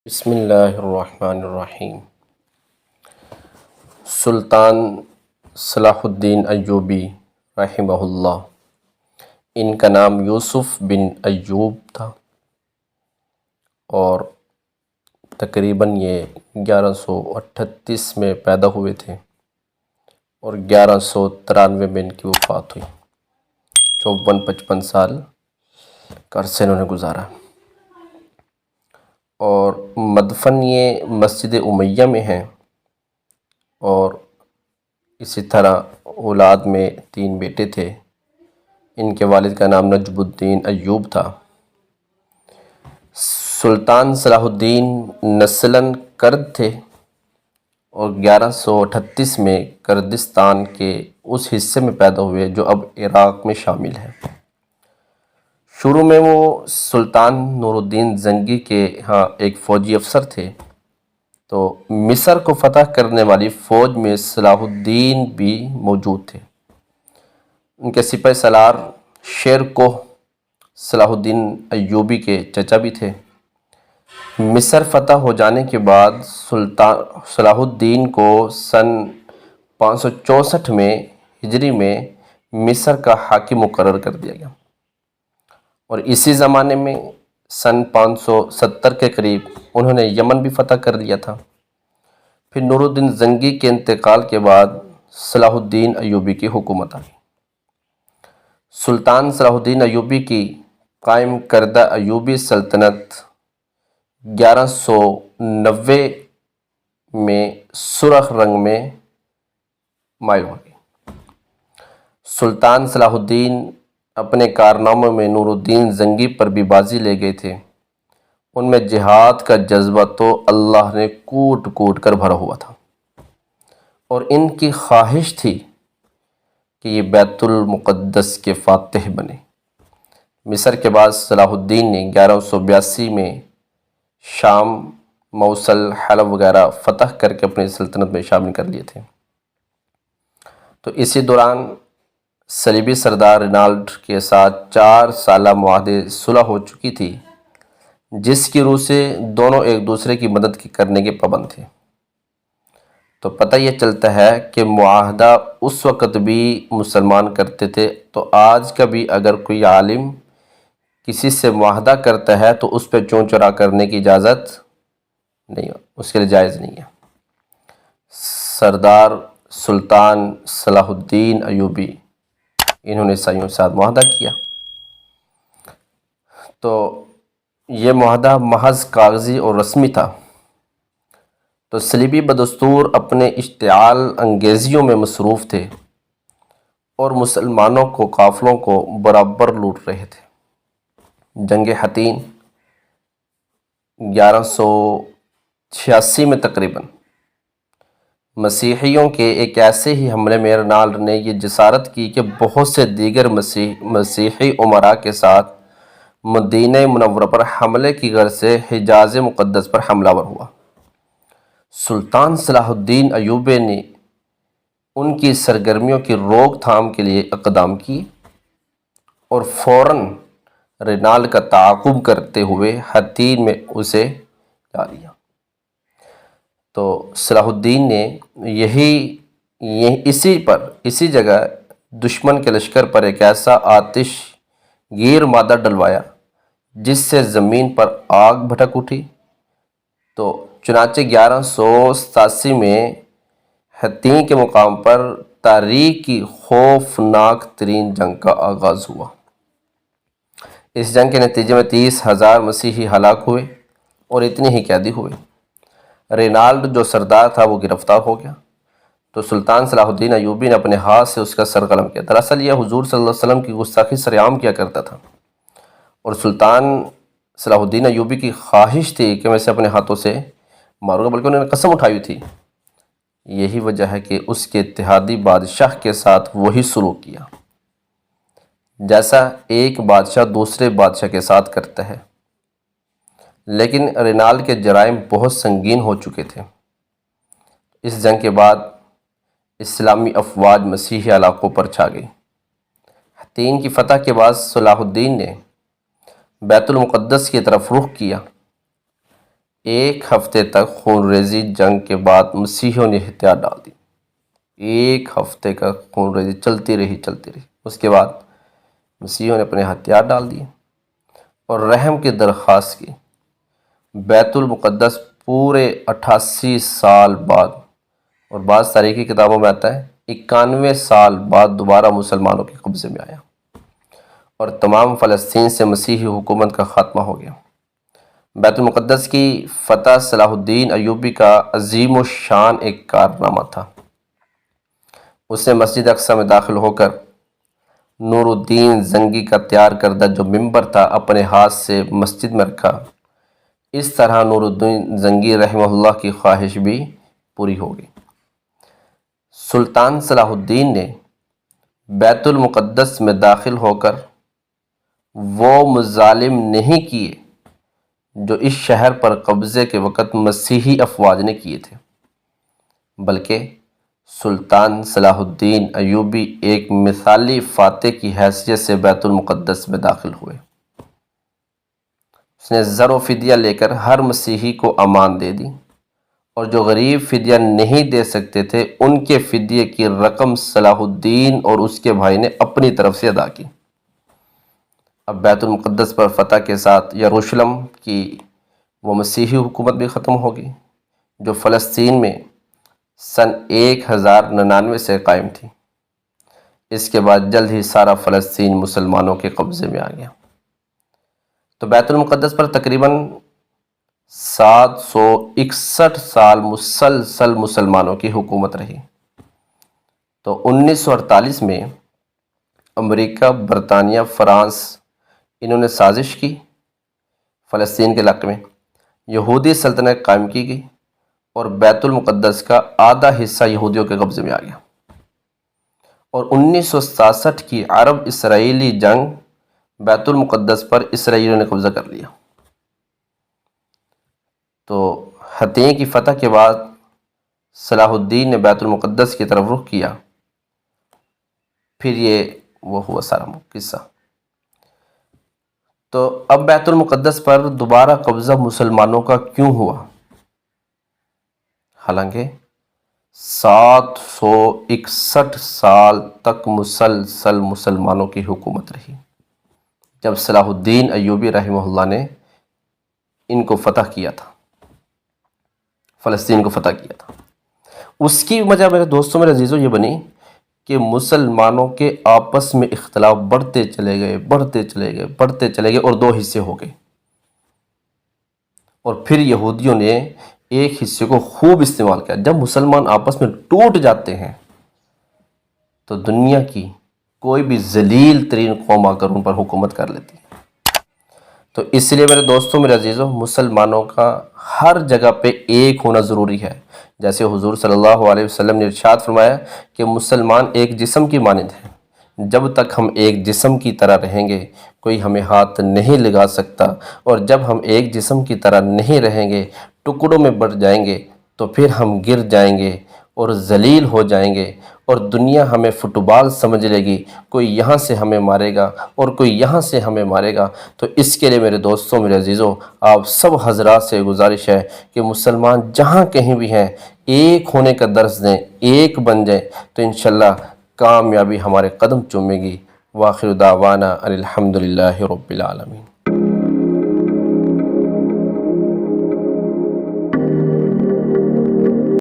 بسم اللہ الرحمن الرحیم۔ سلطان صلاح الدین ایوبی رحمہ اللہ، ان کا نام یوسف بن ایوب تھا اور تقریباً یہ 1138 میں پیدا ہوئے تھے اور 1193 میں ان کی وفات ہوئی۔ 54-55 سال کا عرصہ انہوں نے گزارا اور مدفن یہ مسجد امیہ میں ہیں، اور اسی طرح اولاد میں 3 بیٹے تھے۔ ان کے والد کا نام نجم الدین ایوب تھا۔ سلطان صلاح الدین نسلاً کرد تھے اور 1138 میں کردستان کے اس حصے میں پیدا ہوئے جو اب عراق میں شامل ہے۔ شروع میں وہ سلطان نور الدین زنگی کے ہاں ایک فوجی افسر تھے، تو مصر کو فتح کرنے والی فوج میں صلاح الدین بھی موجود تھے۔ ان کے سپہ سالار شیر کوہ صلاح الدین ایوبی کے چچا بھی تھے۔ مصر فتح ہو جانے کے بعد سلطان صلاح الدین کو سن 564 میں ہجری میں مصر کا حاکم مقرر کر دیا گیا، اور اسی زمانے میں سن 570 کے قریب انہوں نے یمن بھی فتح کر لیا تھا۔ پھر نور الدین زنگی کے انتقال کے بعد صلاح الدین ایوبی کی حکومت آئی۔ سلطان صلاح الدین ایوبی کی قائم کردہ ایوبی سلطنت 1190 میں سرخ رنگ میں مائل ہو گئی۔ سلطان صلاح الدین اپنے کارناموں میں نور الدین زنگی پر بھی بازی لے گئے تھے۔ ان میں جہاد کا جذبہ تو اللہ نے کوٹ کوٹ کر بھرا ہوا تھا، اور ان کی خواہش تھی کہ یہ بیت المقدس کے فاتح بنے۔ مصر کے بعد صلاح الدین نے 1182 میں شام، موصل، حلب وغیرہ فتح کر کے اپنی سلطنت میں شامل کر لیے تھے۔ تو اسی دوران صلیبی سردار رینالڈ کے ساتھ 4 سالہ معاہدے صلح ہو چکی تھی، جس کی روح سے دونوں ایک دوسرے کی مدد کرنے کے پابند تھے۔ تو پتہ یہ چلتا ہے کہ معاہدہ اس وقت بھی مسلمان کرتے تھے، تو آج کا بھی اگر کوئی عالم کسی سے معاہدہ کرتا ہے تو اس پہ چون چرا کرنے کی اجازت نہیں، اس کے لیے جائز نہیں ہے۔ سردار سلطان صلاح الدین ایوبی انہوں نے عیسائیوں کے ساتھ معاہدہ کیا، تو یہ معاہدہ محض کاغذی اور رسمی تھا۔ تو صلیبی بدستور اپنے اشتعال انگیزیوں میں مصروف تھے اور مسلمانوں کو قافلوں کو برابر لوٹ رہے تھے۔ جنگ حطین 1186 میں تقریباً مسیحیوں کے ایک ایسے ہی حملے میں رینالڈ نے یہ جسارت کی کہ بہت سے دیگر مسیحی امراء کے ساتھ مدینہ منورہ پر حملے کی غرض سے حجاز مقدس پر حملہ ور ہوا۔ سلطان صلاح الدین ایوبی نے ان کی سرگرمیوں کی روک تھام کے لیے اقدام کیے اور فوراً رینالڈ کا تعاقب کرتے ہوئے حطین میں اسے لا لیا۔ تو صلاح الدین نے اسی جگہ دشمن کے لشکر پر ایک ایسا آتش گیر مادہ ڈلوایا جس سے زمین پر آگ بھڑک اٹھی۔ تو چنانچہ 1187 میں حطین کے مقام پر تاریخ کی خوفناک ترین جنگ کا آغاز ہوا۔ اس جنگ کے نتیجے میں 30,000 مسیحی ہلاک ہوئے اور اتنے ہی قیدی ہوئے۔ رینالڈ جو سردار تھا وہ گرفتار ہو گیا، تو سلطان صلاح الدین ایوبی نے اپنے ہاتھ سے اس کا سر قلم کیا۔ دراصل یہ حضور صلی اللہ علیہ وسلم کی گستاخی سر عام کیا کرتا تھا، اور سلطان صلاح الدین ایوبی کی خواہش تھی کہ میں اسے اپنے ہاتھوں سے ماروں گا، بلکہ انہوں نے قسم اٹھائی تھی۔ یہی وجہ ہے کہ اس کے اتحادی بادشاہ کے ساتھ وہی سلوک کیا جیسا ایک بادشاہ دوسرے بادشاہ کے ساتھ کرتا ہے۔ لیکن رینالڈ کے جرائم بہت سنگین ہو چکے تھے۔ اس جنگ کے بعد اسلامی افواج مسیحی علاقوں پر چھا گئی۔ حطین کی فتح کے بعد صلاح الدین نے بیت المقدس کی طرف رخ کیا۔ ایک ہفتے تک خون ریزی جنگ کے بعد مسیحیوں نے ہتھیار ڈال دی۔ ایک ہفتے کا خون ریزی چلتی رہی۔ اس کے بعد مسیحیوں نے اپنے ہتھیار ڈال دیے اور رحم کی درخواست کی۔ بیت المقدس پورے 88 سال بعد، اور بعض تاریخی کتابوں میں آتا ہے 91 سال بعد دوبارہ مسلمانوں کے قبضے میں آیا اور تمام فلسطین سے مسیحی حکومت کا خاتمہ ہو گیا۔ بیت المقدس کی فتح صلاح الدین ایوبی کا عظیم الشان ایک کارنامہ تھا۔ اس نے مسجد اقصی میں داخل ہو کر نور الدین زنگی کا تیار کردہ جو ممبر تھا اپنے ہاتھ سے مسجد میں رکھا۔ اس طرح نور الدین زنگی رحمہ اللہ کی خواہش بھی پوری ہو گئی۔ سلطان صلاح الدین نے بیت المقدس میں داخل ہو کر وہ مظالم نہیں کیے جو اس شہر پر قبضے کے وقت مسیحی افواج نے کیے تھے، بلکہ سلطان صلاح الدین ایوبی ایک مثالی فاتح کی حیثیت سے بیت المقدس میں داخل ہوئے۔ اس نے زر و فدیہ لے کر ہر مسیحی کو امان دے دی، اور جو غریب فدیہ نہیں دے سکتے تھے ان کے فدیے کی رقم صلاح الدین اور اس کے بھائی نے اپنی طرف سے ادا کی۔ اب بیت المقدس پر فتح کے ساتھ یروشلم کی وہ مسیحی حکومت بھی ختم ہوگی جو فلسطین میں سن 1099 سے قائم تھی۔ اس کے بعد جلد ہی سارا فلسطین مسلمانوں کے قبضے میں آ گیا۔ تو بیت المقدس پر تقریباً 761 سال مسلسل مسلمانوں کی حکومت رہی۔ تو 1948 میں امریکہ، برطانیہ، فرانس انہوں نے سازش کی، فلسطین کے علاقے میں یہودی سلطنت قائم کی گئی اور بیت المقدس کا آدھا حصہ یہودیوں کے قبضے میں آ گیا۔ اور 1967 کی عرب اسرائیلی جنگ بیت المقدس پر اسرائیلیوں نے قبضہ کر لیا۔ تو حطین کی فتح کے بعد صلاح الدین نے بیت المقدس کی طرف رخ کیا۔ پھر یہ وہ ہوا سارا قصہ۔ تو اب بیت المقدس پر دوبارہ قبضہ مسلمانوں کا کیوں ہوا؟ حالانکہ 761 سال تک مسلسل مسلمانوں کی حکومت رہی، جب صلاح الدین ایوبی رحمہ اللہ نے ان کو فتح کیا تھا، فلسطین کو فتح کیا تھا۔ اس کی وجہ میرے دوستوں، میرے عزیزوں، یہ بنی کہ مسلمانوں کے آپس میں اختلاف بڑھتے چلے گئے اور دو حصے ہو گئے۔ اور پھر یہودیوں نے ایک حصے کو خوب استعمال کیا۔ جب مسلمان آپس میں ٹوٹ جاتے ہیں تو دنیا کی کوئی بھی ذلیل ترین قوم آ کر ان پر حکومت کر لیتی ہے۔ تو اس لیے میرے دوستوں، میرے عزیزوں، مسلمانوں کا ہر جگہ پہ ایک ہونا ضروری ہے۔ جیسے حضور صلی اللہ علیہ وسلم نے ارشاد فرمایا کہ مسلمان ایک جسم کی مانند ہیں۔ جب تک ہم ایک جسم کی طرح رہیں گے کوئی ہمیں ہاتھ نہیں لگا سکتا، اور جب ہم ایک جسم کی طرح نہیں رہیں گے، ٹکڑوں میں بٹ جائیں گے، تو پھر ہم گر جائیں گے اور ذلیل ہو جائیں گے، اور دنیا ہمیں فٹ بال سمجھ لے گی، کوئی یہاں سے ہمیں مارے گا اور کوئی یہاں سے ہمیں مارے گا۔ تو اس کے لیے میرے دوستوں، میرے عزیزوں، آپ سب حضرات سے گزارش ہے کہ مسلمان جہاں کہیں بھی ہیں ایک ہونے کا درس دیں، ایک بن جائیں، تو انشاءاللہ کامیابی ہمارے قدم چومے گی۔ وآخر دعوانا ان الحمد للہ رب العالمین۔